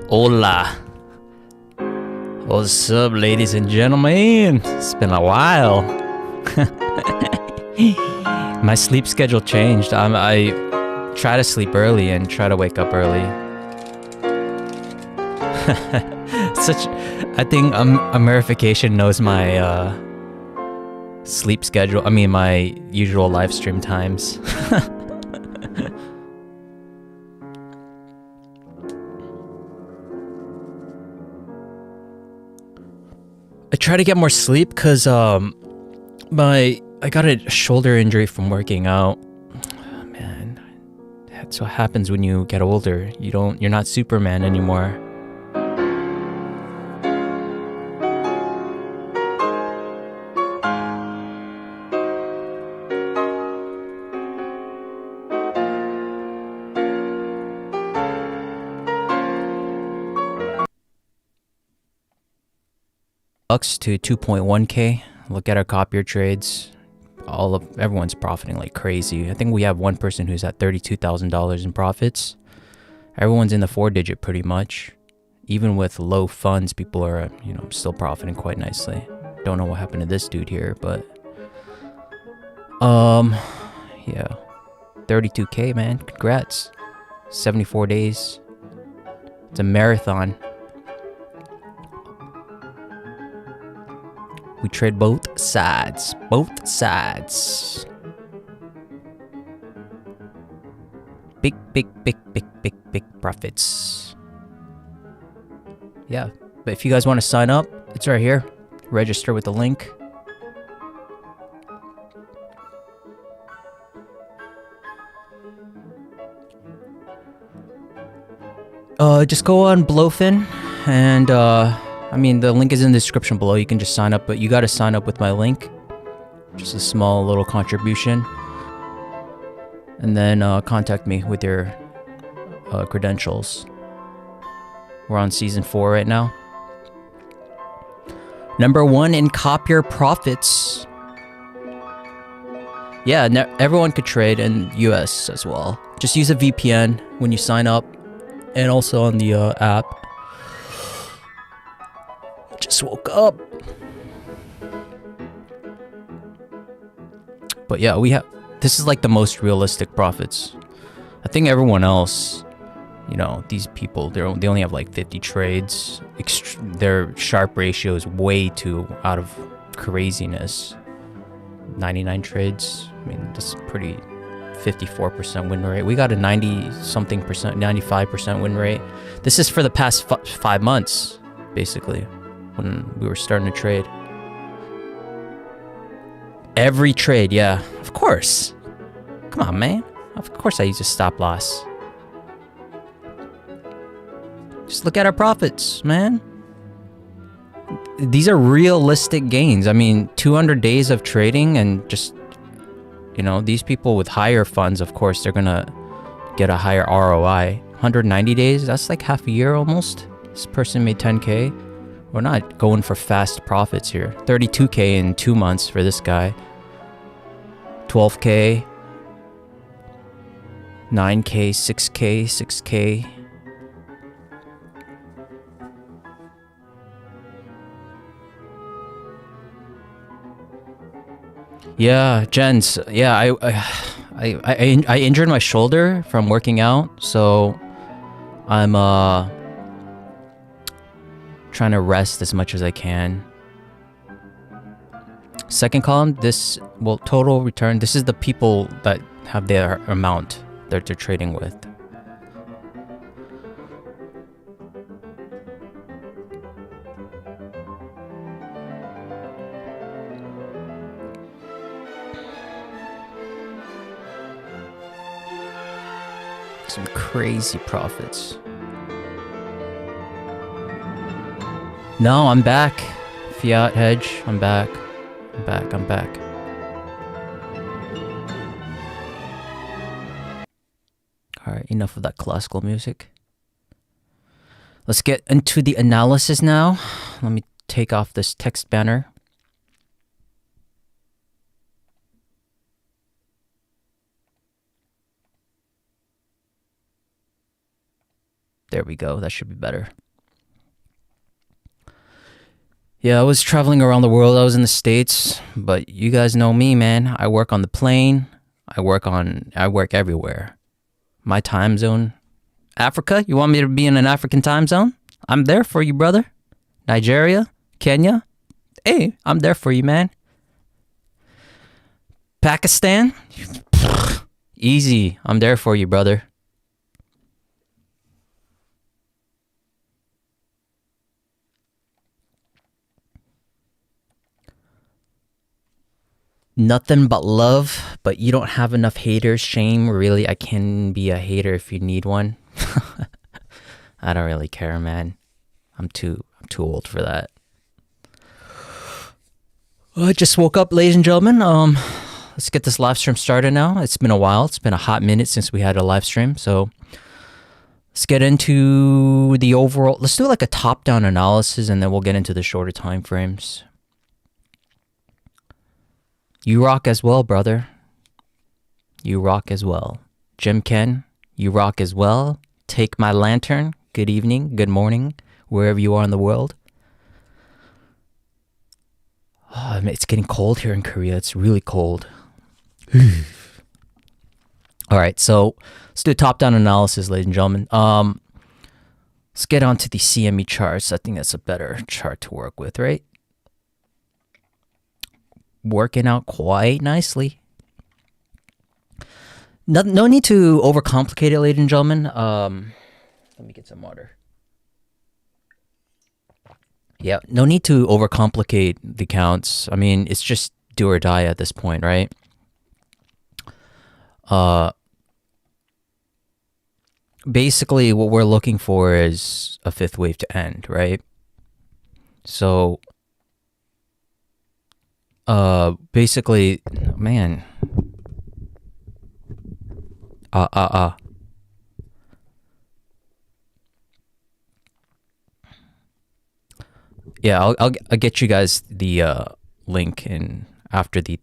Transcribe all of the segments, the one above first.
Hola. What's up, ladies and gentlemen? It's been a while. My sleep schedule changed. I try to sleep early and try to wake up early. I think Amerification knows my sleep schedule. I mean, my usual live stream times. I try to get more sleep because I got a shoulder injury from working out. Oh, man, that's what happens when you get older. You're not Superman anymore. Bucks to 2.1k. Look at our copier trades. Everyone's profiting like crazy. I think we have one person who's at $32,000 in profits. Everyone's in the 4-digit pretty much. Even with low funds, people are, still profiting quite nicely. Don't know what happened to this dude here, but yeah. 32k, man. Congrats. 74 days. It's a marathon. We trade both sides. Both sides. Big profits. Yeah. But if you guys want to sign up, it's right here. Register with the link. Just go on Blofin and the link is in the description below. You can just sign up, but you got to sign up with my link. Just a small little contribution. And then contact me with your credentials. We're on season 4 right now. Number 1 in copier profits. Yeah, everyone could trade in US as well. Just use a VPN when you sign up. And also on the app. Just woke up. But yeah, this is like the most realistic profits. I think everyone else, these people, they only have like 50 trades. Their Sharp ratio is way too out of craziness. 99 trades. I mean, this is pretty 54% win rate. We got a 90-something percent, 95% win rate. This is for the past 5 months, basically. When we were starting to trade. Every trade, yeah. Of course. Come on, man. Of course I use a stop loss. Just look at our profits, man. These are realistic gains. I mean, 200 days of trading and just, these people with higher funds, of course, they're gonna get a higher ROI. 190 days, that's like half a year almost. This person made 10k. We're not going for fast profits here. 32k in 2 months for this guy. 12k. 9k, 6k, 6k. Yeah, gents. Yeah, I injured my shoulder from working out, so I'm trying to rest as much as I can. Second column, total return. This is the people that have their amount that they're trading with. Some crazy profits. No, I'm back. Fiat hedge, I'm back. I'm back. Alright, enough of that classical music. Let's get into the analysis now. Let me take off this text banner. There we go. That should be better. Yeah, I was traveling around the world. I was in the States, but you guys know me, man. I work on the plane. I work everywhere. My time zone, Africa. You want me to be in an African time zone? I'm there for you, brother. Nigeria, Kenya. Hey, I'm there for you, man. Pakistan. Easy. I'm there for you, brother. Nothing but love, but you don't have enough haters. Shame, really. I can be a hater if you need one. I don't really care, man. I'm too old for that. I just woke up, ladies and gentlemen. Let's get this live stream started now. It's been a while. It's been a hot minute since we had a live stream. So let's get into the overall. Let's do like a top-down analysis, and then we'll get into the shorter time frames. You rock as well, brother. You rock as well. Jim Ken, you rock as well. Take my lantern. Good evening, good morning, wherever you are in the world. Oh, it's getting cold here in Korea. It's really cold. All right, so let's do a top-down analysis, ladies and gentlemen. Let's get on to the CME charts. I think that's a better chart to work with, right? Working out quite nicely. No need to overcomplicate it, ladies and gentlemen. Let me get some water. Yeah, no need to overcomplicate the counts. I mean, it's just do or die at this point, right? Basically, what we're looking for is a fifth wave to end, right? So, basically, man. Yeah, I'll get you guys the link in after the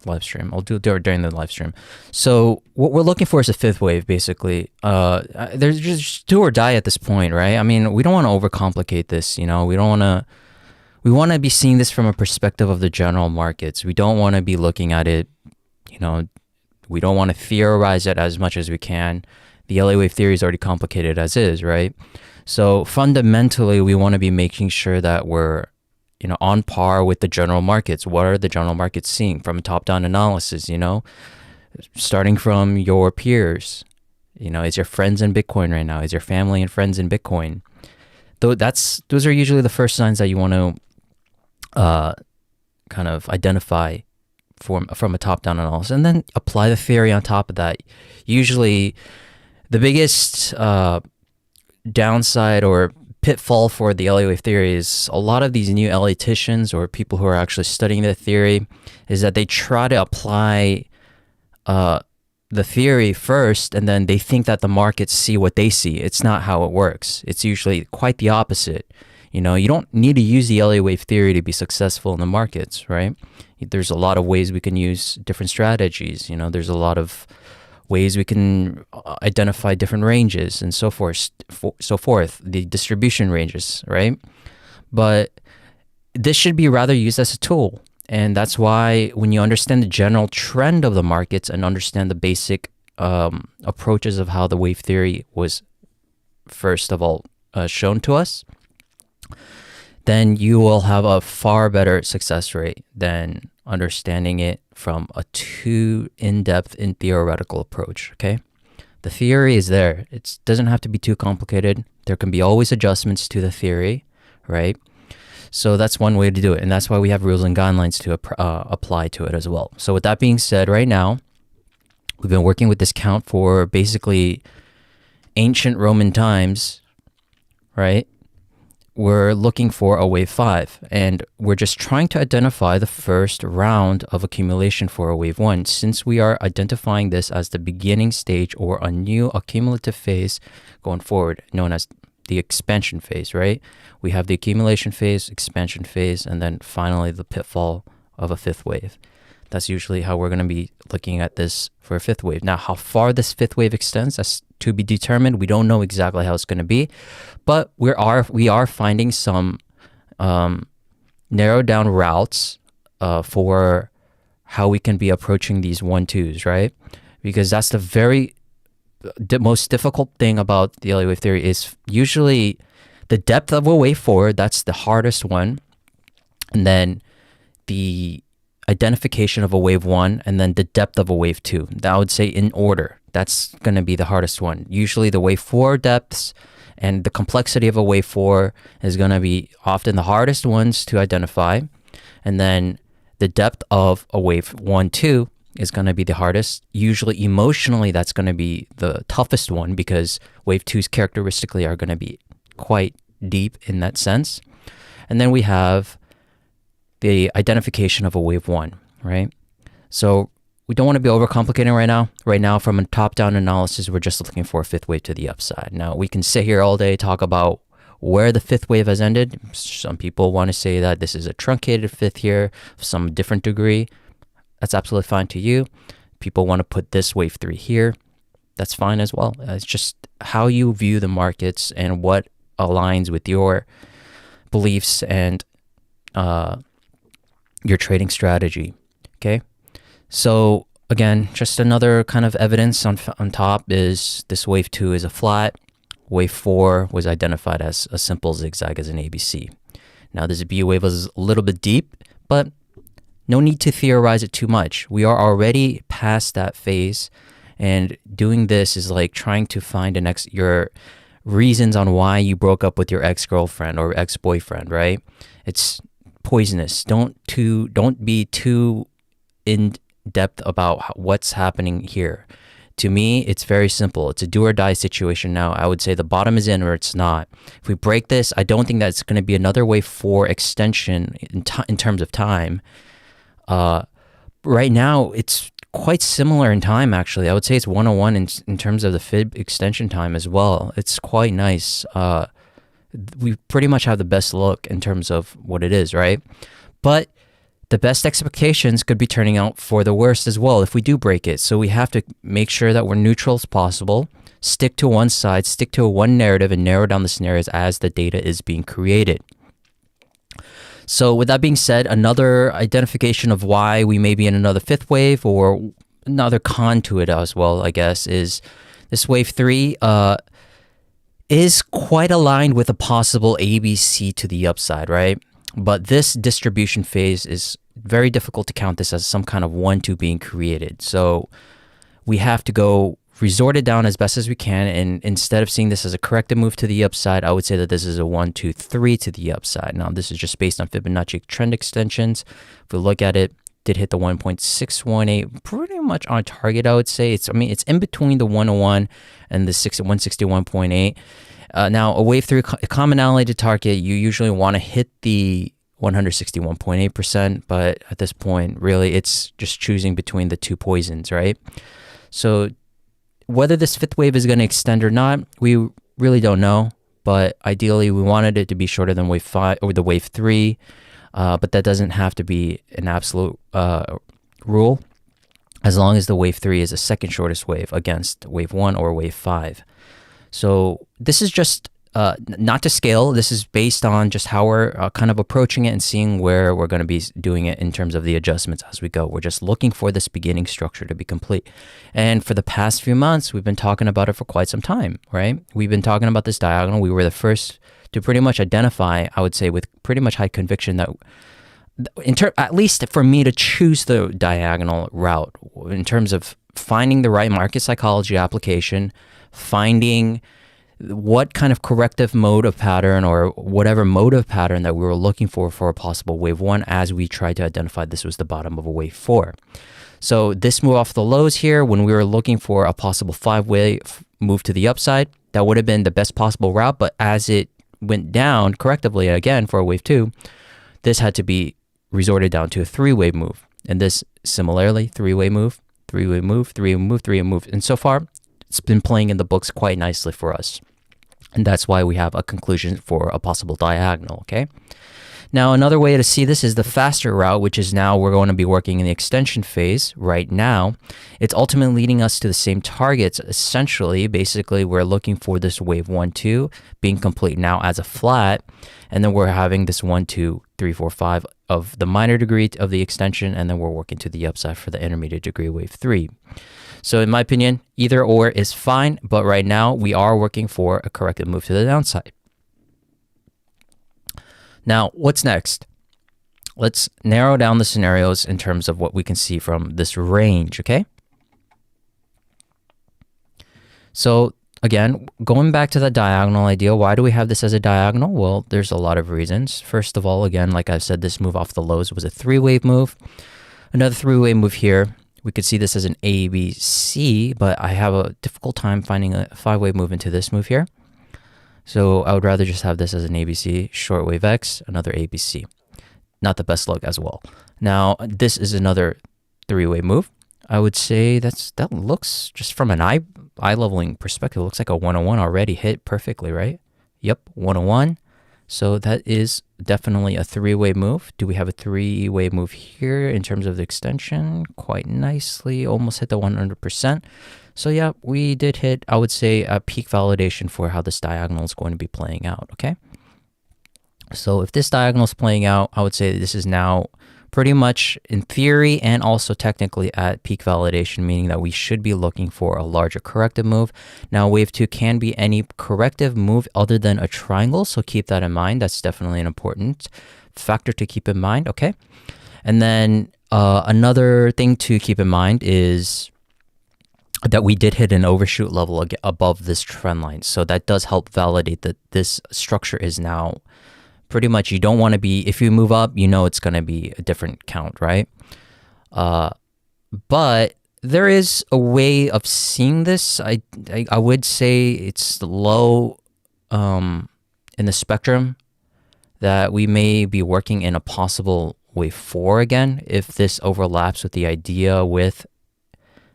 live stream. I'll do it during the live stream. So what we're looking for is a fifth wave, basically. There's just do or die at this point, right? I mean, we don't want to overcomplicate this, you know. We want to be seeing this from a perspective of the general markets. We don't want to be looking at it, you know, we don't want to theorize it as much as we can. The LA wave theory is already complicated as is, right? So fundamentally, we want to be making sure that we're, you know, on par with the general markets. What are the general markets seeing from a top-down analysis, you know? Starting from your peers, you know, is your friends in Bitcoin right now? Is your family and friends in Bitcoin? Those are usually the first signs that you want to kind of identify from a top-down analysis, and then apply the theory on top of that. Usually, the biggest downside or pitfall for the LA wave theory is a lot of these new LAticians or people who are actually studying the theory is that they try to apply the theory first, and then they think that the markets see what they see. It's not how it works. It's usually quite the opposite. You know, you don't need to use the LA wave theory to be successful in the markets, right? There's a lot of ways we can use different strategies. You know, there's a lot of ways we can identify different ranges and so forth, the distribution ranges, right? But this should be rather used as a tool. And that's why when you understand the general trend of the markets and understand the basic approaches of how the wave theory was first of all shown to us, then you will have a far better success rate than understanding it from a too in-depth and theoretical approach, okay? The theory is there. It doesn't have to be too complicated. There can be always adjustments to the theory, right? So that's one way to do it, and that's why we have rules and guidelines to apply to it as well. So with that being said, right now, we've been working with this count for basically ancient Roman times, right? We're looking for a wave 5, and we're just trying to identify the first round of accumulation for a wave 1, since we are identifying this as the beginning stage or a new accumulative phase going forward, known as the expansion phase, right? We have the accumulation phase, expansion phase, and then finally the pitfall of a fifth wave. That's usually how we're going to be looking at this for a fifth wave. Now, how far this fifth wave extends, that's to be determined. We don't know exactly how it's going to be, but we are finding some narrowed down routes for how we can be approaching these 1-2s, right? Because that's the most difficult thing about the Elliott wave theory is usually the depth of a wave 4. That's the hardest one, and then the identification of a wave 1, and then the depth of a wave 2. That I would say in order. That's going to be the hardest one. Usually the wave 4 depths and the complexity of a wave 4 is going to be often the hardest ones to identify. And then the depth of a wave 1-2 is going to be the hardest. Usually emotionally, that's going to be the toughest one because wave 2s characteristically are going to be quite deep in that sense. And then we have the identification of a wave 1, right? So we don't want to be overcomplicating right now. Right now, from a top-down analysis, we're just looking for a fifth wave to the upside. Now, we can sit here all day, talk about where the fifth wave has ended. Some people want to say that this is a truncated fifth here of some different degree. That's absolutely fine to you. People want to put this wave 3 here. That's fine as well. It's just how you view the markets and what aligns with your beliefs and your trading strategy. Okay. So again, just another kind of evidence on top is this wave 2 is a flat. Wave 4 was identified as a simple zigzag as an ABC. Now this B wave was a little bit deep, but no need to theorize it too much. We are already past that phase, and doing this is like trying to find your reasons on why you broke up with your ex-girlfriend or ex-boyfriend, right? It's poisonous. Don't be too in depth about what's happening here. To me, it's very simple. It's a do or die situation now. I would say the bottom is in or it's not. If we break this, I don't think that's going to be another wave 4 extension in terms of time. Right now, it's quite similar in time, actually. I would say it's 101 in terms of the fib extension time as well. It's quite nice. We pretty much have the best look in terms of what it is, right? But the best expectations could be turning out for the worst as well if we do break it. So we have to make sure that we're neutral as possible, stick to one side, stick to one narrative, and narrow down the scenarios as the data is being created. So with that being said, another identification of why we may be in another fifth wave, or another con to it as well, I guess, is this wave 3 is quite aligned with a possible ABC to the upside, right? But this distribution phase is very difficult to count this as some kind of 1-2 being created. So we have to resort it down as best as we can. And instead of seeing this as a corrective move to the upside, I would say that this is a 1-2-3 to the upside. Now, this is just based on Fibonacci trend extensions. If we look at it, did hit the 1.618, pretty much on target, I would say. It's in between the 101 and the 161.8. Now, a wave 3 commonality to target, you usually want to hit the 161.8%, but at this point, really, it's just choosing between the two poisons, right? So whether this fifth wave is going to extend or not, we really don't know, but ideally, we wanted it to be shorter than wave 5 or the wave 3, but that doesn't have to be an absolute rule, as long as the wave 3 is the second shortest wave against wave 1 or wave 5. So this is just not to scale. This is based on just how we're kind of approaching it and seeing where we're going to be doing it in terms of the adjustments as we go. We're just looking for this beginning structure to be complete. And for the past few months, we've been talking about it for quite some time, right? We've been talking about this diagonal. We were the first to pretty much identify, I would say with pretty much high conviction, that at least for me to choose the diagonal route in terms of finding the right market psychology application, finding what kind of corrective mode of pattern or whatever mode of pattern that we were looking for a possible wave 1 as we tried to identify this was the bottom of a wave 4. So this move off the lows here, when we were looking for a possible 5-wave move to the upside, that would have been the best possible route. But as it went down correctively again for a wave 2, this had to be resorted down to a 3-wave move. And this similarly, 3-wave move, 3-wave move, 3-wave move, 3-wave move. And so far, it's been playing in the books quite nicely for us. And that's why we have a conclusion for a possible diagonal, okay? Now, another way to see this is the faster route, which is now we're going to be working in the extension phase right now. It's ultimately leading us to the same targets. Essentially, basically, we're looking for this wave 1, 2 being complete now as a flat. And then we're having this 1, 2, 3, 4, 5 of the minor degree of the extension. And then we're working to the upside for the intermediate degree wave 3. So in my opinion, either or is fine. But right now, we are working for a corrective move to the downside. Now, what's next? Let's narrow down the scenarios in terms of what we can see from this range, okay? So again, going back to the diagonal idea, why do we have this as a diagonal? Well, there's a lot of reasons. First of all, again, like I've said, this move off the lows was a 3-wave move. Another 3-wave move here. We could see this as an A, B, C, but I have a difficult time finding a 5-wave move into this move here. So I would rather just have this as an ABC, short wave X, another ABC. Not the best look as well. Now, this is another 3-wave move. I would say that looks, just from an eye leveling perspective, looks like a 101 already hit perfectly, right? Yep, 101. So that is definitely a 3-wave move. Do we have a 3-wave move here in terms of the extension? Quite nicely, almost hit the 100%. So yeah, we did hit, I would say, a peak validation for how this diagonal is going to be playing out, okay? So if this diagonal is playing out, I would say this is now pretty much in theory and also technically at peak validation, meaning that we should be looking for a larger corrective move. Now, wave 2 can be any corrective move other than a triangle, so keep that in mind. That's definitely an important factor to keep in mind, okay? And then another thing to keep in mind is that we did hit an overshoot level above this trend line. So that does help validate that this structure is now pretty much, you don't want to be, if you move up, you know it's going to be a different count, right? But there is a way of seeing this. I would say it's low in the spectrum that we may be working in a possible wave 4 again, if this overlaps with the idea with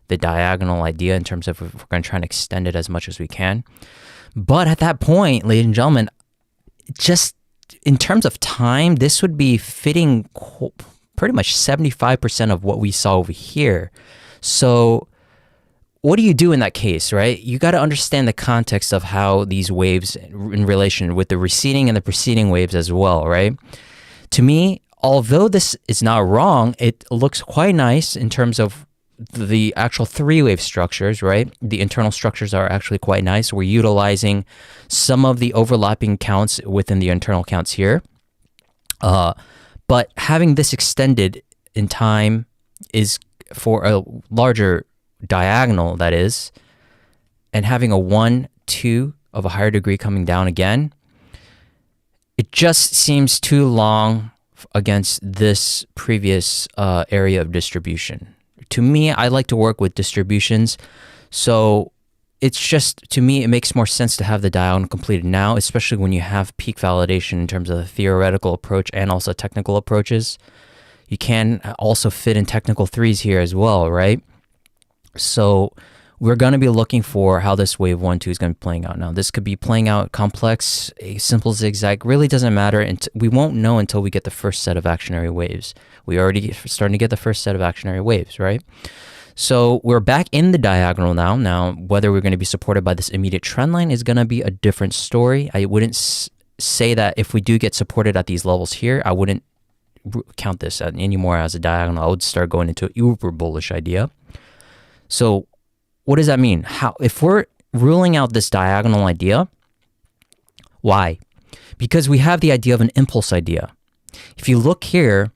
the diagonal idea in terms of if we're going to try and extend it as much as we can. But at that point, ladies and gentlemen, just in terms of time, this would be fitting pretty much 75% of what we saw over here. So what do you do in that case, right? You got to understand the context of how these waves in relation with the receding and the preceding waves as well, right? To me, although this is not wrong, it looks quite nice in terms of the actual 3-wave structures, right? The internal structures are actually quite nice. We're utilizing some of the overlapping counts within the internal counts here. But having this extended in time is for a larger diagonal, that is, and having a 1, 2 of a higher degree coming down again, it just seems too long against this previous area of distribution. To me, I like to work with distributions. So it's just, to me, it makes more sense to have the diagonal completed now, especially when you have peak validation in terms of the theoretical approach and also technical approaches. You can also fit in technical 3s here as well, right? So we're going to be looking for how this wave 1, 2 is going to be playing out. Now, this could be playing out complex, a simple zigzag, really doesn't matter. And we won't know until we get the first set of actionary waves. We already starting to get the first set of actionary waves, right? So we're back in the diagonal now. Now, whether we're going to be supported by this immediate trend line is going to be a different story. I wouldn't say that if we do get supported at these levels here, I wouldn't count this anymore as a diagonal. I would start going into an uber bullish idea. So what does that mean? If we're ruling out this diagonal idea, why? Because we have the idea of an impulse idea. If you look here,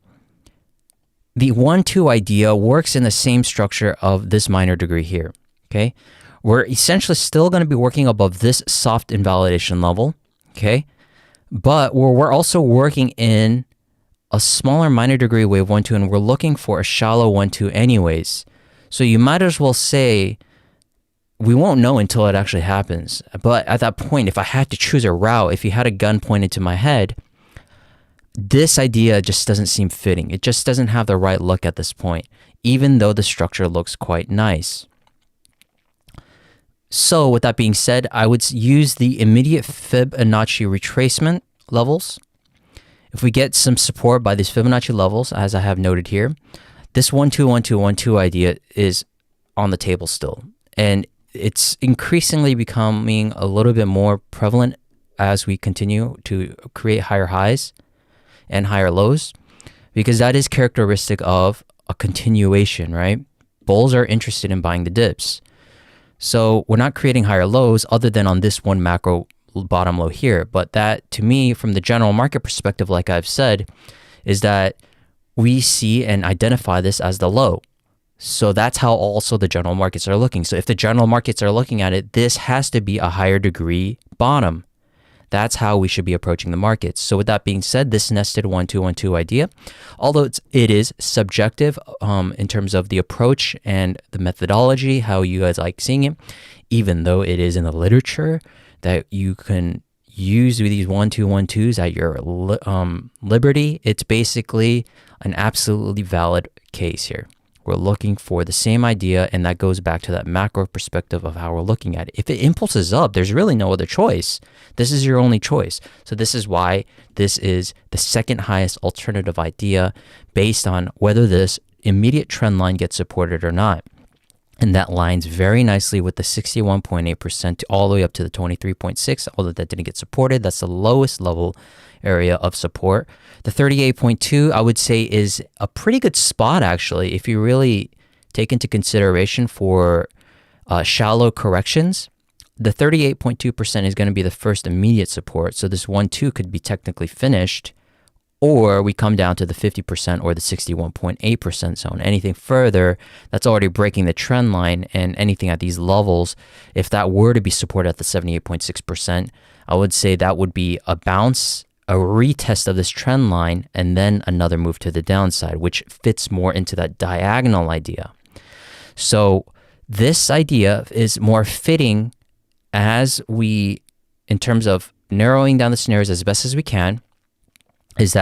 the 1, 2 idea works in the same structure of this minor degree here, okay? We're essentially still going to be working above this soft invalidation level, okay? But we're also working in a smaller minor degree wave 1, 2, and we're looking for a shallow 1, 2 anyways. So you might as well say, we won't know until it actually happens. But at that point, if I had to choose a route, if you had a gun pointed to my head, this idea just doesn't seem fitting. It just doesn't have the right look at this point, even though the structure looks quite nice. So with that being said, I would use the immediate Fibonacci retracement levels If we get some support by these Fibonacci levels, as I have noted here, this 1 2 1 2 1 2 idea is on the table still. And it's increasingly becoming a little bit more prevalent as we continue to create higher highs and higher lows, because that is characteristic of a continuation, right? Bulls are interested in buying the dips. So we're not creating higher lows other than on this one macro bottom low here. But that, to me, from the general market perspective, like I've said, is that we see and identify this as the low. So that's how also the general markets are looking. So if the general markets are looking at it, this has to be a higher degree bottom. That's how we should be approaching the markets. So with that being said, this nested 1 2 1 2 idea, although it is subjective in terms of the approach and the methodology, how you guys like seeing it, even though it is in the literature that you can use these 1 2 1 2s at your liberty, it's basically an absolutely valid case here. We're looking for the same idea, and that goes back to that macro perspective of how we're looking at it. If it impulses up, there's really no other choice. This is your only choice. So this is why this is the second highest alternative idea based on whether this immediate trend line gets supported or not. And that lines very nicely with the 61.8% all the way up to the 23.6, although that didn't get supported. That's the lowest level area of support. The 38.2, I would say, is a pretty good spot, actually, if you really take into consideration for shallow corrections. The 38.2% is going to be the first immediate support. So this 1-2 could be technically finished, or we come down to the 50% or the 61.8% zone. Anything further, that's already breaking the trend line, and anything at these levels, if that were to be supported at the 78.6%, I would say that would be a bounce, a retest of this trend line, and then another move to the downside, which fits more into that diagonal idea. So this idea is more fitting as we, in terms of narrowing down the scenarios as best as we can, is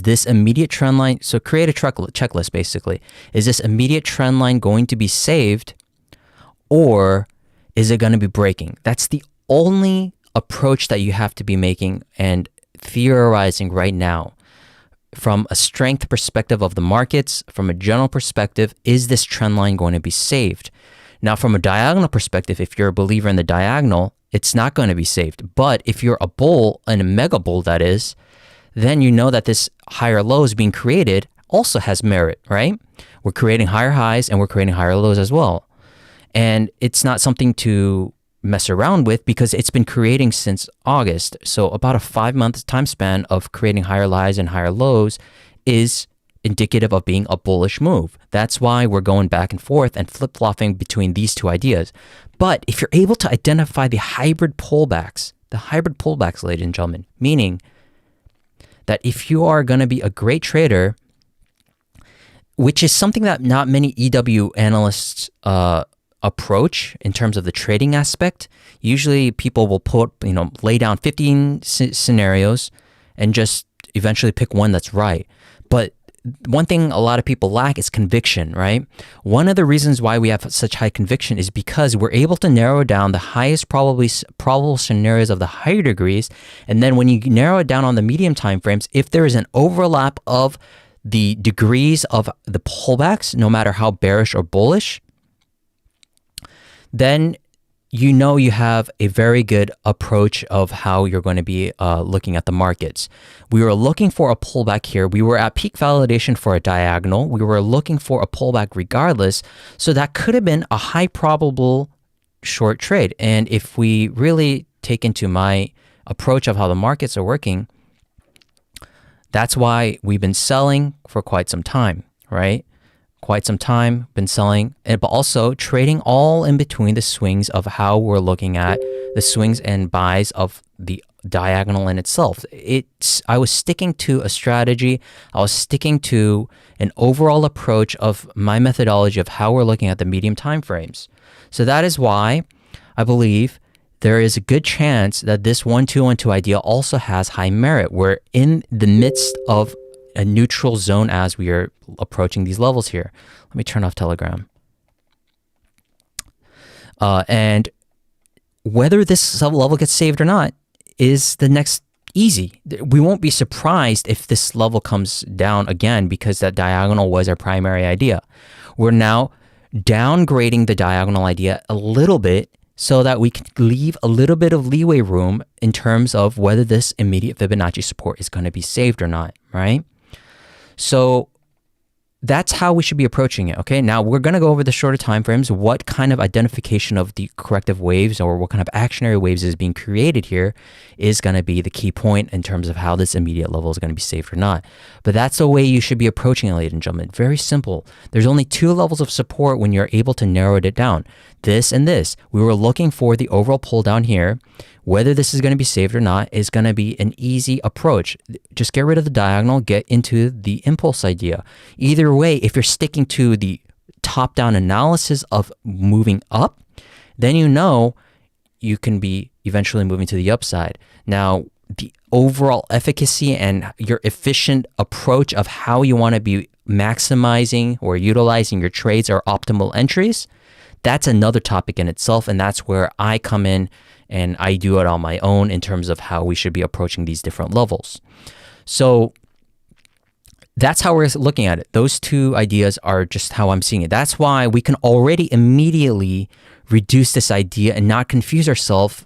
this immediate trend line, so create a checklist basically. Is this immediate trend line going to be saved, or is it going to be breaking? That's the only approach that you have to be making and theorizing right now. From a strength perspective of the markets, from a general perspective, is this trend line going to be saved? Now, from a diagonal perspective, if you're a believer in the diagonal, it's not going to be saved. But if you're a bull, and a mega bull that is, then you know that this higher lows being created also has merit, right? We're creating higher highs and we're creating higher lows as well. And it's not something to mess around with because it's been creating since August. So about a 5-month time span of creating higher highs and higher lows is indicative of being a bullish move. That's why we're going back and forth and flip-flopping between these two ideas. But if you're able to identify the hybrid pullbacks, ladies and gentlemen, meaning that if you are going to be a great trader, which is something that not many EW analysts approach in terms of the trading aspect. Usually people will lay down 15 scenarios and just eventually pick one that's right. But one thing a lot of people lack is conviction, right? One of the reasons why we have such high conviction is because we're able to narrow down the highest probable scenarios of the higher degrees. And then when you narrow it down on the medium time frames, if there is an overlap of the degrees of the pullbacks, no matter how bearish or bullish, then you know you have a very good approach of how you're going to be looking at the markets. We were looking for a pullback here. We were at peak validation for a diagonal. We were looking for a pullback regardless. So that could have been a high probable short trade. And if we really take into my approach of how the markets are working, that's why we've been selling for quite some time, right? Quite some time, been selling, but also trading all in between the swings of how we're looking at the swings and buys of the diagonal in itself. I was sticking to a strategy. I was sticking to an overall approach of my methodology of how we're looking at the medium time frames. So that is why I believe there is a good chance that this 1-2-1-2 idea also has high merit. We're in the midst of a neutral zone as we are approaching these levels here. Let me turn off Telegram. And whether this level gets saved or not is the next easy. We won't be surprised if this level comes down again because that diagonal was our primary idea. We're now downgrading the diagonal idea a little bit so that we can leave a little bit of leeway room in terms of whether this immediate Fibonacci support is going to be saved or not, right? So that's how we should be approaching it, okay? Now, we're going to go over the shorter time frames, what kind of identification of the corrective waves or what kind of actionary waves is being created here is going to be the key point in terms of how this immediate level is going to be saved or not. But that's the way you should be approaching it, ladies and gentlemen. Very simple. There's only two levels of support when you're able to narrow it down. This and this. We were looking for the overall pull down here. Whether this is going to be saved or not is going to be an easy approach. Just get rid of the diagonal, get into the impulse idea. Either way, if you're sticking to the top-down analysis of moving up, then you know you can be eventually moving to the upside. Now, the overall efficacy and your efficient approach of how you want to be maximizing or utilizing your trades or optimal entries, that's another topic in itself, and that's where I come in and I do it on my own in terms of how we should be approaching these different levels. So that's how we're looking at it. Those two ideas are just how I'm seeing it. That's why we can already immediately reduce this idea and not confuse ourselves.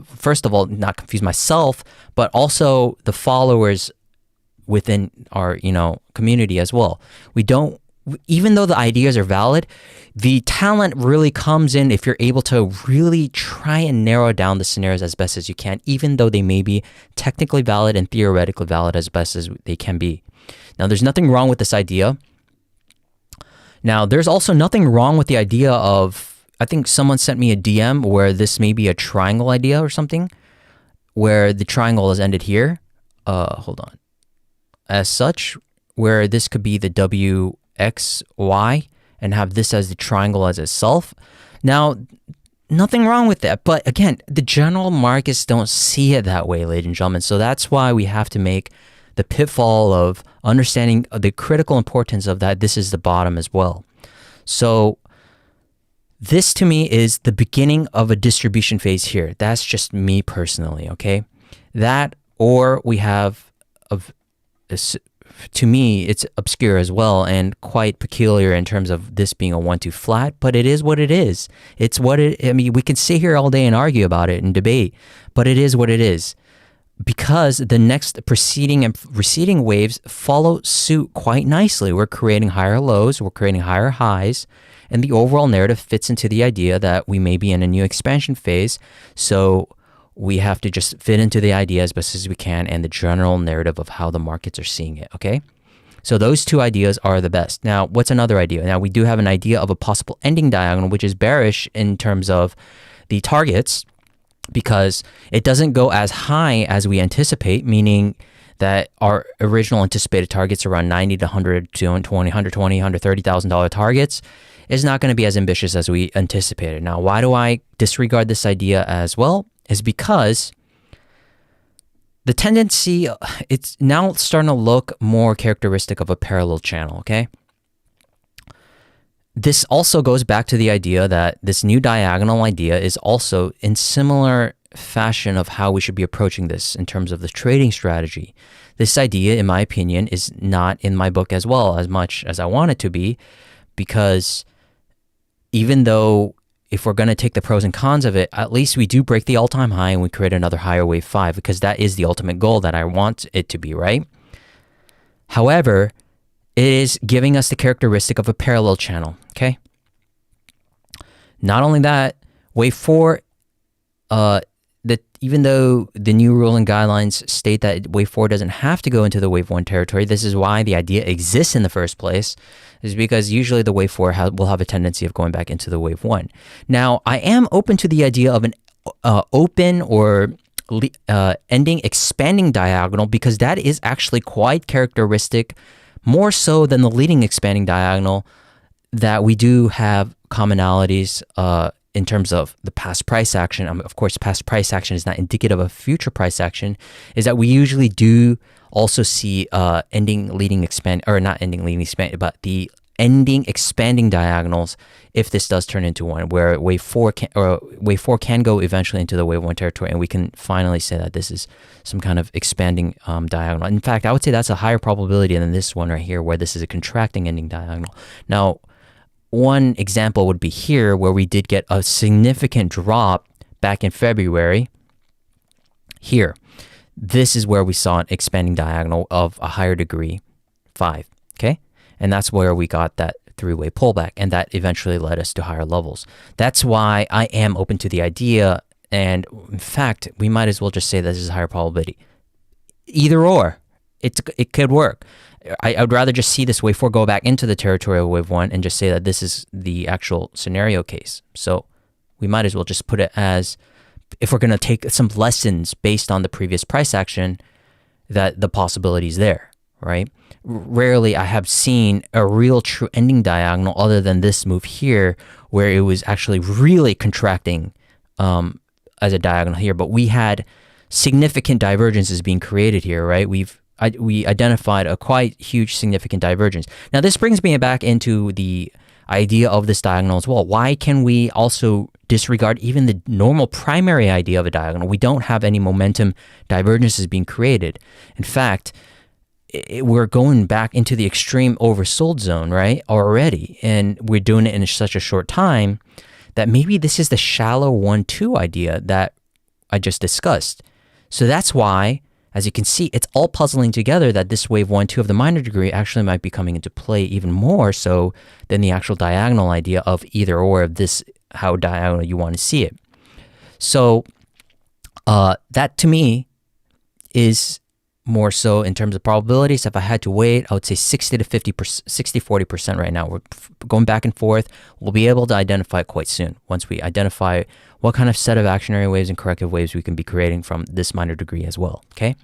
First of all, not confuse myself, but also the followers within our, community as well. Even though the ideas are valid, the talent really comes in if you're able to really try and narrow down the scenarios as best as you can, even though they may be technically valid and theoretically valid as best as they can be. Now, there's nothing wrong with this idea. Now, there's also nothing wrong with the idea of, I think someone sent me a DM where this may be a triangle idea or something, where the triangle is ended here. Hold on. As such, where this could be the WXY and have this as the triangle as itself. Now, nothing wrong with that. But again, the general markets don't see it that way, ladies and gentlemen. So that's why we have to make the pitfall of understanding the critical importance of that. This is the bottom as well. So this to me is the beginning of a distribution phase here. That's just me personally, okay? That, or we have to me, it's obscure as well and quite peculiar in terms of this being a 1-2 flat, but it is what it is. It's what I mean, we can sit here all day and argue about it and debate, but it is what it is. Because the next preceding and receding waves follow suit quite nicely. We're creating higher lows, we're creating higher highs, and the overall narrative fits into the idea that we may be in a new expansion phase. So we have to just fit into the idea as best as we can and the general narrative of how the markets are seeing it, okay? So those two ideas are the best. Now, what's another idea? Now, we do have an idea of a possible ending diagonal, which is bearish in terms of the targets, because it doesn't go as high as we anticipate, meaning that our original anticipated targets around 90 to 100 to 120, $130,000 targets is not going to be as ambitious as we anticipated. Now, why do I disregard this idea as well? Is because the tendency, it's now starting to look more characteristic of a parallel channel, okay? This also goes back to the idea that this new diagonal idea is also in similar fashion of how we should be approaching this in terms of the trading strategy. This idea, in my opinion, is not in my book as well as much as I want it to be, because even though if we're going to take the pros and cons of it, at least we do break the all-time high and we create another higher wave 5, because that is the ultimate goal that I want it to be, right? However, it is giving us the characteristic of a parallel channel, okay? Not only that, wave 4, even though the new rule and guidelines state that wave 4 doesn't have to go into the wave 1 territory, this is why the idea exists in the first place, is because usually the wave 4 will have a tendency of going back into the wave 1. Now, I am open to the idea of an open or ending expanding diagonal, because that is actually quite characteristic, more so than the leading expanding diagonal, that we do have commonalities in terms of the past price action. Of course, past price action is not indicative of future price action, is that we usually do also see ending leading expand, or not ending leading expand, but the expanding diagonals if this does turn into one, where wave 4 can go eventually into the wave 1 territory, and we can finally say that this is some kind of expanding diagonal. In fact, I would say that's a higher probability than this one right here, where this is a contracting ending diagonal. Now, one example would be here, where we did get a significant drop back in February. Here, this is where we saw an expanding diagonal of a higher degree, 5, okay? And that's where we got that three-way pullback, and that eventually led us to higher levels. That's why I am open to the idea, and in fact, we might as well just say this is a higher probability. Either or, it could work. I would rather just see this wave 4 go back into the territory of wave 1 and just say that this is the actual scenario case. So we might as well just put it as, if we're going to take some lessons based on the previous price action, that the possibility is there, right? Rarely I have seen a real true ending diagonal other than this move here, where it was actually really contracting as a diagonal here. But we had significant divergences being created here, right? We identified a quite huge significant divergence. Now this brings me back into the idea of this diagonal as well. Why can we also disregard even the normal primary idea of a diagonal? We don't have any momentum divergences being created. In fact, we're going back into the extreme oversold zone, right, already, and we're doing it in such a short time that maybe this is the shallow 1-2 idea that I just discussed. So that's why, as you can see, it's all puzzling together that this wave 1-2 of the minor degree actually might be coming into play even more so than the actual diagonal idea of either or of this, how diagonal you want to see it. So that to me is more so in terms of probabilities. If I had to weight, I would say 60 to 50%, 60-40% right now. We're going back and forth. We'll be able to identify it quite soon once we identify what kind of set of actionary waves and corrective waves we can be creating from this minor degree as well, okay?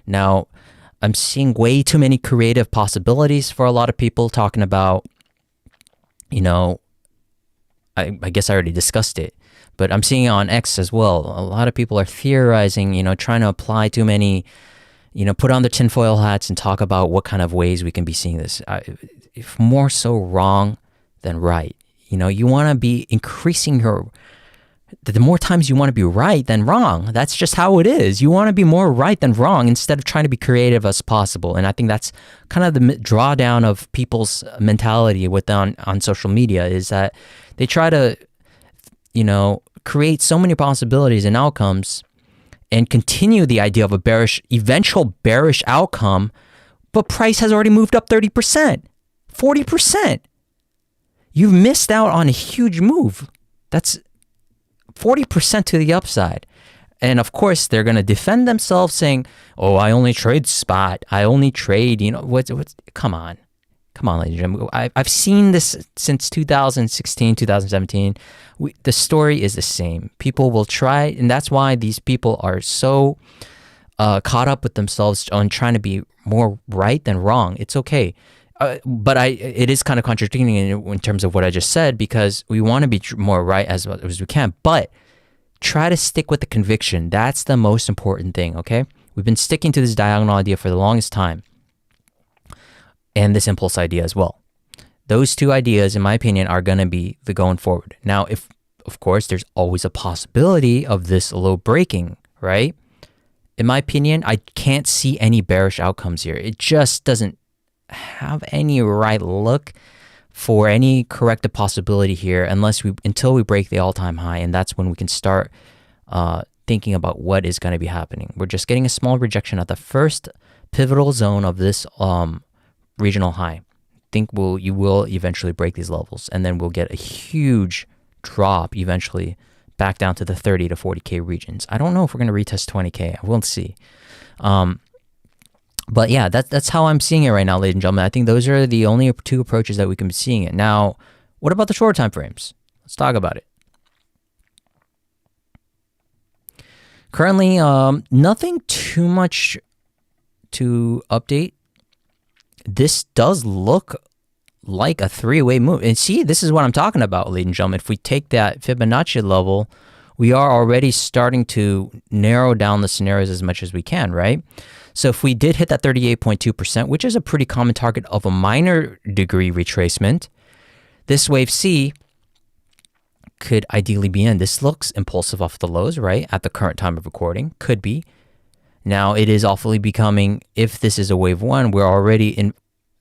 Now, I'm seeing way too many creative possibilities for a lot of people talking about, you know, I guess I already discussed it, but I'm seeing it on X as well. A lot of people are theorizing, you know, trying to apply too many, you know, put on their tinfoil hats and talk about what kind of ways we can be seeing this. If more so wrong than right. You know, you want to be increasing your, the more times you want to be right than wrong. That's just how it is. You want to be more right than wrong instead of trying to be creative as possible. And I think that's kind of the drawdown of people's mentality on social media, is that they try to, you know, create so many possibilities and outcomes and continue the idea of a eventual bearish outcome, but price has already moved up 30%, 40%. You've missed out on a huge move. That's 40% to the upside. And of course, they're going to defend themselves saying, oh, I only trade spot. I only trade, you know, come on. Come on, ladies and gentlemen. I've seen this since 2016, 2017. The story is the same. People will try, and that's why these people are so caught up with themselves on trying to be more right than wrong. It's okay. But it is kind of contradicting in terms of what I just said, because we want to be more right as we can, but try to stick with the conviction. That's the most important thing, okay? We've been sticking to this diagonal idea for the longest time, and this impulse idea as well. Those two ideas, in my opinion, are going to be the going forward. Now, if, of course, there's always a possibility of this low breaking, right? In my opinion, I can't see any bearish outcomes here. It just doesn't have any right look for any corrective possibility here until we break the all-time high, and that's when we can start thinking about what is going to be happening. We're just getting a small rejection at the first pivotal zone of this regional high. I think you will eventually break these levels, and then we'll get a huge drop eventually back down to the 30 to 40K regions. I don't know if we're going to retest 20K. I will see. But yeah, that's how I'm seeing it right now, ladies and gentlemen. I think those are the only two approaches that we can be seeing it. Now, what about the short time frames? Let's talk about it. Currently, nothing too much to update. This does look like a three-way move. And see, this is what I'm talking about, ladies and gentlemen. If we take that Fibonacci level we are already starting to narrow down the scenarios as much as we can, right? So if we did hit that 38.2%, which is a pretty common target of a minor degree retracement, this wave C could ideally be in. This looks impulsive off the lows, right? At the current time of recording, could be. Now it is awfully becoming, if this is a wave 1, we're already in,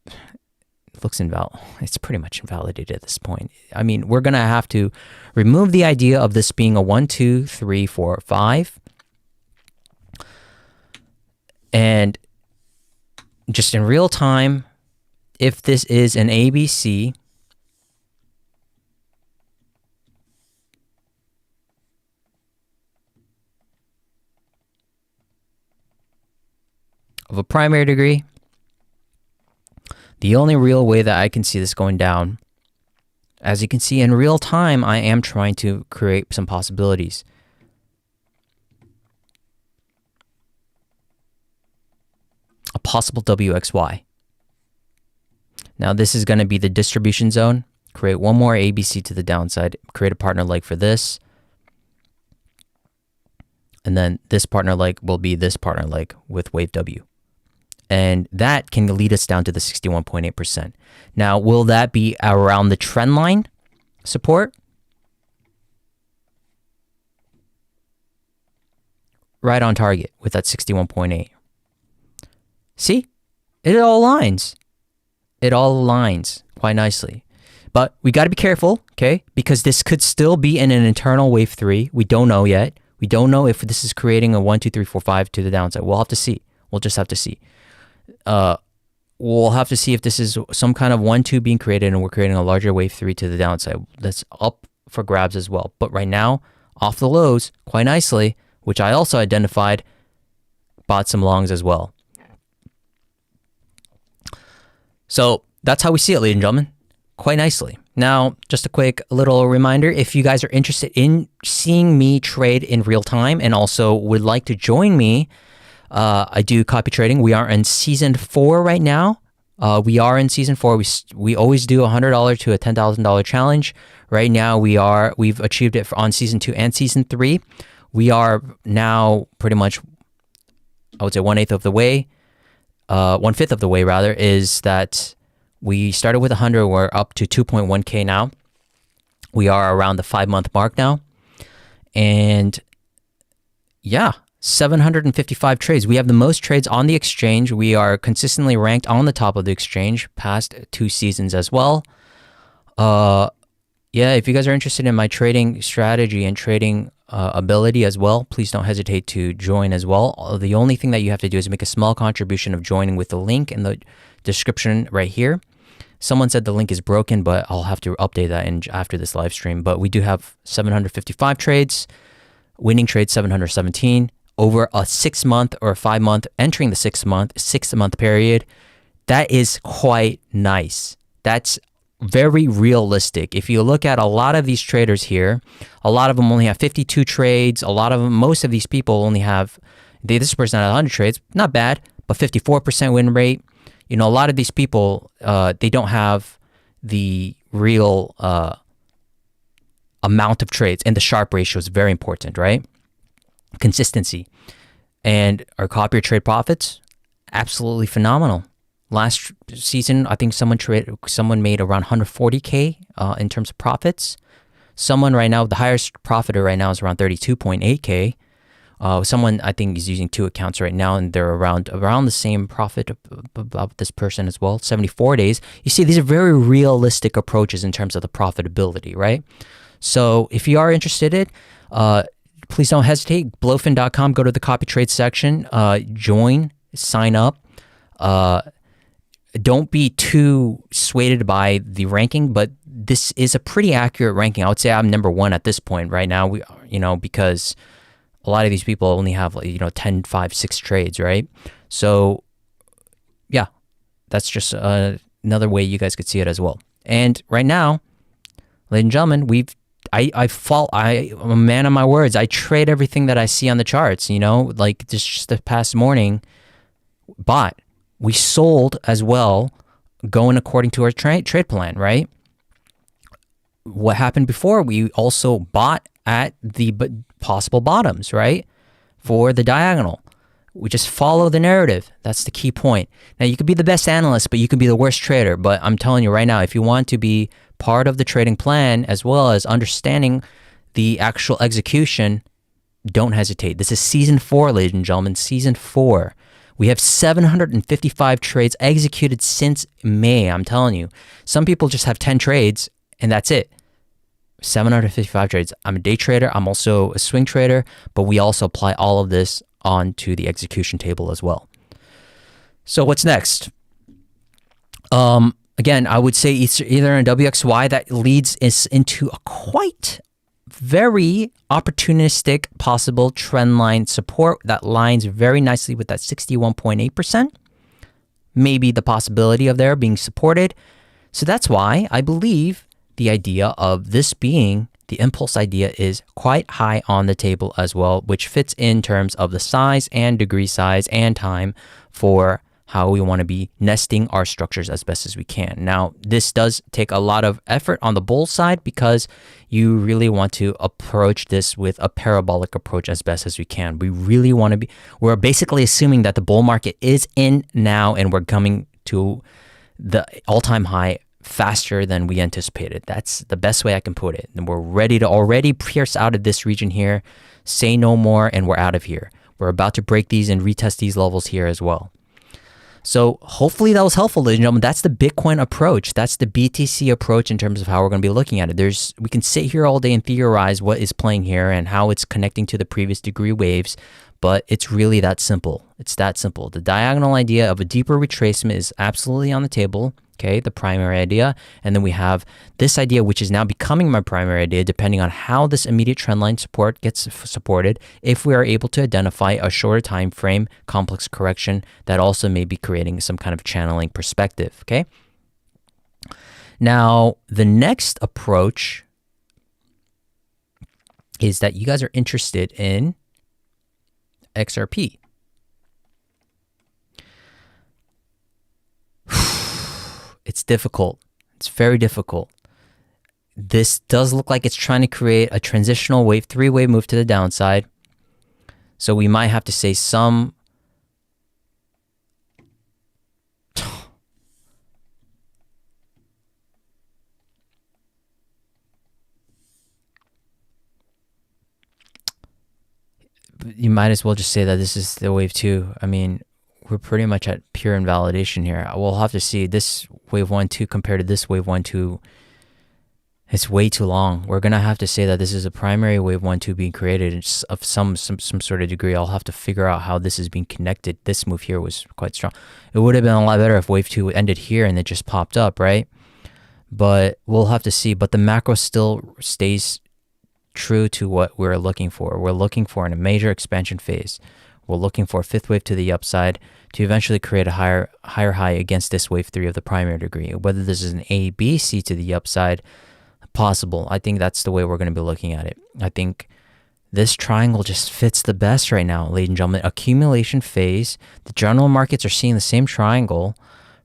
it looks invalid. It's pretty much invalidated at this point. I mean, we're going to have to remove the idea of this being a 1, 2, 3, 4, 5. And just in real time, if this is an ABC, of a primary degree, the only real way that I can see this going down, as you can see in real time, I am trying to create some possibilities. A possible WXY. Now this is going to be the distribution zone. Create one more ABC to the downside. Create a partner leg for this. And then this partner leg will be this partner leg with wave W. And that can lead us down to the 61.8%. Now, will that be around the trend line support? Right on target with that 61.8. See? It all aligns. It all aligns quite nicely. But we got to be careful, okay? Because this could still be in an internal wave 3. We don't know yet. We don't know if this is creating a 1, 2, 3, 4, 5 to the downside. We'll have to see. We'll just have to see. We'll have to see if this is some kind of 1, 2 being created and we're creating a larger wave 3 to the downside. That's up for grabs as well. But right now, off the lows, quite nicely, which I also identified, bought some longs as well. So that's how we see it, ladies and gentlemen, quite nicely. Now, just a quick little reminder, if you guys are interested in seeing me trade in real time and also would like to join me, I do copy trading. We are in season 4 right now. We are in season 4. We always do a $100 to a $10,000 challenge. Right now we've achieved it on season 2 and season 3. We are now pretty much, I would say 1/8 of the way, 1/5 of the way rather, is that we started with 100. We're up to 2.1K now. We are around the 5-month mark now. And yeah, 755 trades. We have the most trades on the exchange. We are consistently ranked on the top of the exchange past 2 seasons as well. Yeah, if you guys are interested in my trading strategy and trading ability as well, please don't hesitate to join as well. The only thing that you have to do is make a small contribution of joining with the link in the description right here. Someone said the link is broken, but I'll have to update that after this live stream. But we do have 755 trades, winning trades 717 over a 6-month or a 5-month, entering the 6-month period. That is quite nice. That's very realistic. If you look at a lot of these traders here, a lot of them only have 52 trades. A lot of them, most of these people only have, this person had 100 trades, not bad, but 54% win rate. You know, a lot of these people, they don't have the real amount of trades, and the Sharpe ratio is very important, right? Consistency. And our copy or trade profits, absolutely phenomenal. Last season, I think someone made around 140K in terms of profits. Someone right now, the highest profiter right now is around 32.8K. Someone I think is using 2 accounts right now, and they're around the same profit about this person as well. 74 days. You see, these are very realistic approaches in terms of the profitability, right? So if you are interested in it, please don't hesitate. Blofin.com. Go to the copy trade section. Join. Sign up. Don't be too swayed by the ranking, but this is a pretty accurate ranking. I would say I'm number 1 at this point right now. Because a lot of these people only have 10, 5, 6 trades, right? So yeah, that's just another way you guys could see it as well. And right now, ladies and gentlemen, I'm a man of my words. I trade everything that I see on the charts, like just the past morning, bought. We sold as well, going according to our trade plan, right? what happened before, we also bought at the possible bottoms, right? For the diagonal. We just follow the narrative. That's the key point. Now, you could be the best analyst, but you could be the worst trader. But I'm telling you right now, if you want to be part of the trading plan as well as understanding the actual execution, don't hesitate. This is season 4, ladies and gentlemen, season 4. We have 755 trades executed since May. I'm telling you, some people just have 10 trades and that's it. 755 trades. I'm a day trader. I'm also a swing trader, but we also apply all of this onto the execution table as well. So what's next? Again, I would say either in WXY that leads us into a quite very opportunistic possible trend line support that lines very nicely with that 61.8%. Maybe the possibility of there being supported. So that's why I believe the idea of this being the impulse idea is quite high on the table as well, which fits in terms of the size and degree size and time for how we want to be nesting our structures as best as we can. Now, this does take a lot of effort on the bull side because you really want to approach this with a parabolic approach as best as we can. We really want to be, we're basically assuming that the bull market is in now and we're coming to the all-time high faster than we anticipated. That's the best way I can put it. And we're ready to already pierce out of this region here, say no more, and we're out of here. We're about to break these and retest these levels here as well. So hopefully that was helpful, ladies and gentlemen. That's the Bitcoin approach. That's the BTC approach in terms of how we're going to be looking at it. We can sit here all day and theorize what is playing here and how it's connecting to the previous degree waves, but it's really that simple. It's that simple. The diagonal idea of a deeper retracement is absolutely on the table. Okay, the primary idea. And then we have this idea, which is now becoming my primary idea, depending on how this immediate trendline support gets supported, if we are able to identify a shorter time frame complex correction that also may be creating some kind of channeling perspective. Okay. Now, the next approach is that you guys are interested in XRP. It's difficult. It's very difficult. This does look like it's trying to create a transitional wave, 3-wave move to the downside. So we might have to say some you might as well just say that this is the wave 2. I mean, we're pretty much at pure invalidation here. We'll have to see this wave 1-2 compared to this wave 1-2. It's way too long. We're gonna have to say that this is a primary wave 1-2 being created of some sort of degree. I'll have to figure out how this is being connected. This move here was quite strong. It would have been a lot better if wave 2 ended here and it just popped up, right? But we'll have to see. But the macro still stays true to what we're looking for. We're looking for in a major expansion phase. We're looking for a 5th wave to the upside to eventually create a higher high against this wave 3 of the primary degree. Whether this is an A, B, C to the upside, possible. I think that's the way we're going to be looking at it. I think this triangle just fits the best right now, ladies and gentlemen. Accumulation phase. The general markets are seeing the same triangle.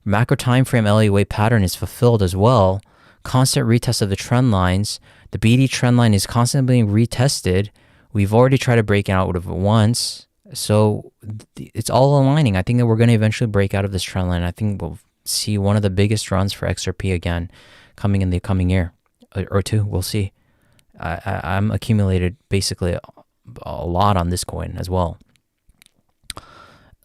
Macro time frame Elliott wave pattern is fulfilled as well. Constant retest of the trend lines. The BD trend line is constantly being retested. We've already tried to break out of it once. So it's all aligning. I think that we're going to eventually break out of this trend line. I think we'll see one of the biggest runs for XRP again coming in the coming year or two. We'll see. I'm accumulated basically a lot on this coin as well.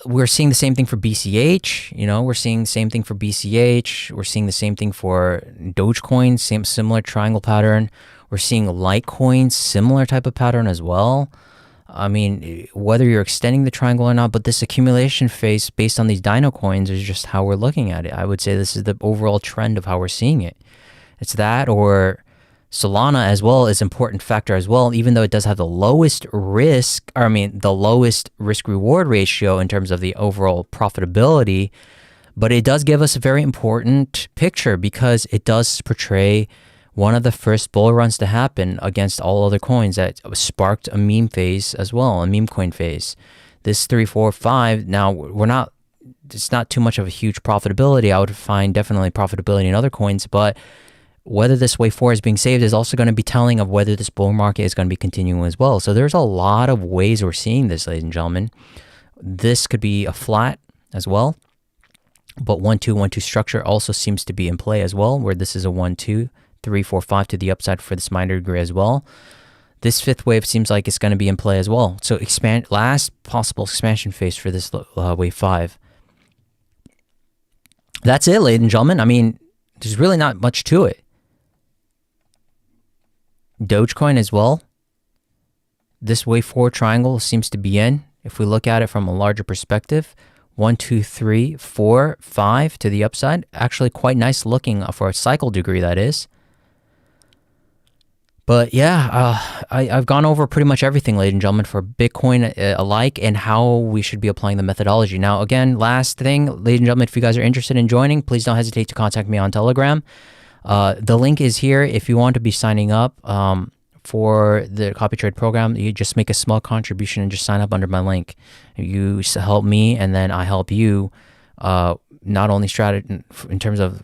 We're seeing the same thing for BCH. You know, we're seeing the same thing for BCH. We're seeing the same thing for Dogecoin, similar triangle pattern. We're seeing Litecoin, similar type of pattern as well. I mean, whether you're extending the triangle or not, but this accumulation phase based on these dino coins is just how we're looking at it. I would say this is the overall trend of how we're seeing it. It's that, or Solana as well is an important factor as well, even though it does have the lowest risk, or I mean, the lowest risk-reward ratio in terms of the overall profitability, but it does give us a very important picture because it does portray one of the first bull runs to happen against all other coins that sparked a meme phase as well, a meme coin phase. This 3, 4, 5, now it's not too much of a huge profitability. I would find definitely profitability in other coins, but whether this wave 4 is being saved is also going to be telling of whether this bull market is going to be continuing as well. So there's a lot of ways we're seeing this, ladies and gentlemen. This could be a flat as well, but 1-2-1-2 structure also seems to be in play as well, where this is a 1-2-3-4-5 to the upside for this minor degree as well. This fifth wave seems like it's going to be in play as well. So last possible expansion phase for this wave 5. That's it, ladies and gentlemen. I mean, there's really not much to it. Dogecoin as well. This wave 4 triangle seems to be in. If we look at it from a larger perspective, 1, 2, 3, 4, 5 to the upside. Actually quite nice looking for a cycle degree, that is. But yeah, I've gone over pretty much everything, ladies and gentlemen, for Bitcoin alike and how we should be applying the methodology. Now, again, last thing, ladies and gentlemen, if you guys are interested in joining, please don't hesitate to contact me on Telegram. The link is here. If you want to be signing up for the copy trade program, you just make a small contribution and just sign up under my link. You help me, and then I help you, not only in terms of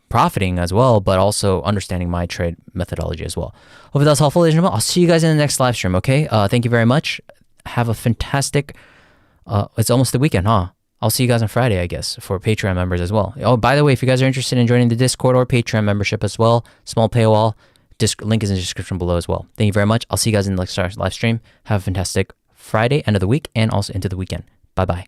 profiting as well, but also understanding my trade methodology as well. Hope that's helpful, ladies and gentlemen. I'll see you guys in the next live stream, okay? Thank you very much. Have a fantastic, it's almost the weekend, huh? I'll see you guys on Friday, I guess, for Patreon members as well. Oh, by the way, if you guys are interested in joining the Discord or Patreon membership as well, small paywall, link is in the description below as well. Thank you very much. I'll see you guys in the next live stream. Have a fantastic Friday, end of the week, and also into the weekend. Bye-bye.